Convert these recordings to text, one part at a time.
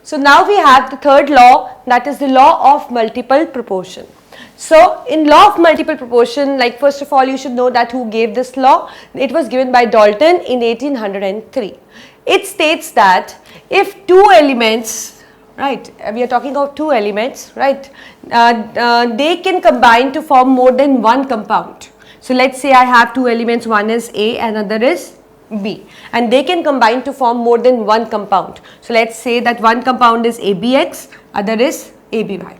So now we have the third law, that is the law of multiple proportion. So in law of multiple proportion, like first of all you should know that who gave this law. It was given by Dalton in 1803. It states that if two elements, right, we are talking of two elements, right, they can combine to form more than one compound. So let's say I have two elements, one is A and another is B, and they can combine to form more than one compound. So let's say that one compound is ABX, other is ABY.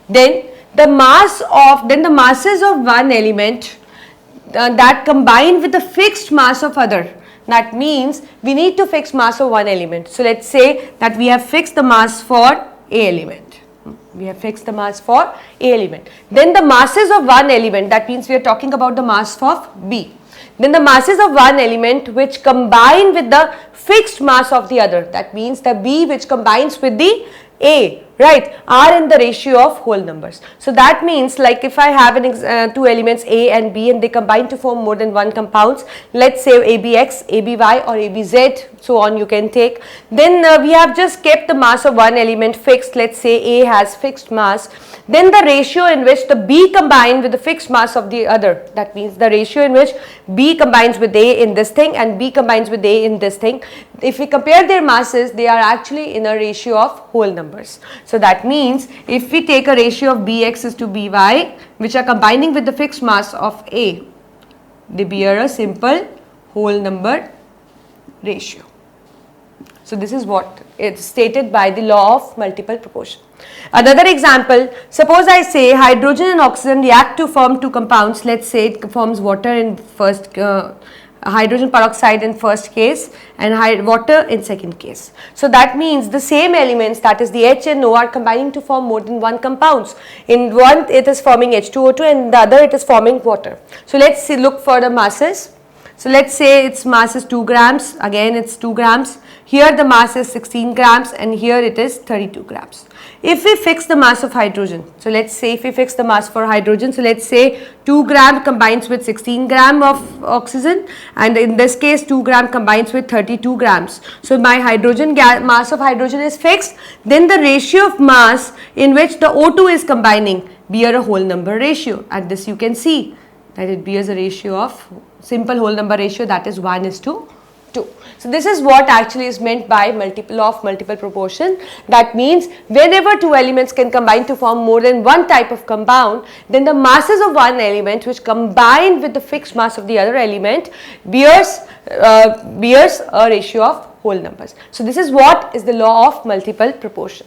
Then the masses of one element that combine with the fixed mass of other. That means we need to fix mass of one element. So let's say that we have fixed the mass for A element. We have fixed the mass for A element. Then the masses of one element, that means we are talking about the mass of B. Then the masses of one element which combine with the fixed mass of the other, that means the B which combines with the A, right, are in the ratio of whole numbers. So that means like if I have two elements A and B and they combine to form more than one compounds, let's say ABX, ABY or ABZ, so on you can take, then we have just kept the mass of one element fixed. Let's say A has fixed mass, then the ratio in which the B combined with the fixed mass of the other, that means the ratio in which B combines with A in this thing and B combines with A in this thing, if we compare their masses, they are actually in a ratio of whole numbers. So that means if we take a ratio of Bx is to By, which are combining with the fixed mass of A, they bear a simple whole number ratio. So this is what is stated by the law of multiple proportion. Another example, suppose I say hydrogen and oxygen react to form two compounds. Let's say it forms water in first hydrogen peroxide in first case and water in second case. So that means the same elements, that is the H and O, are combining to form more than one compounds. In one it is forming H2O2 and in the other it is forming water. So let's see, look for the masses. So let's say its mass is 2 grams, again it's 2 grams, here the mass is 16 grams and here it is 32 grams. If we fix the mass of hydrogen, so let's say if we fix the mass for hydrogen, so let's say 2 gram combines with 16 gram of oxygen and in this case 2 gram combines with 32 grams. So my hydrogen mass of hydrogen is fixed, then the ratio of mass in which the O2 is combining bear a whole number ratio, and this you can see that it bears a ratio of simple whole number ratio, that is 1:2. So this is what actually is meant by law of multiple proportion. That means whenever two elements can combine to form more than one type of compound, then the masses of one element which combine with the fixed mass of the other element bears a ratio of whole numbers. So this is what is the law of multiple proportion.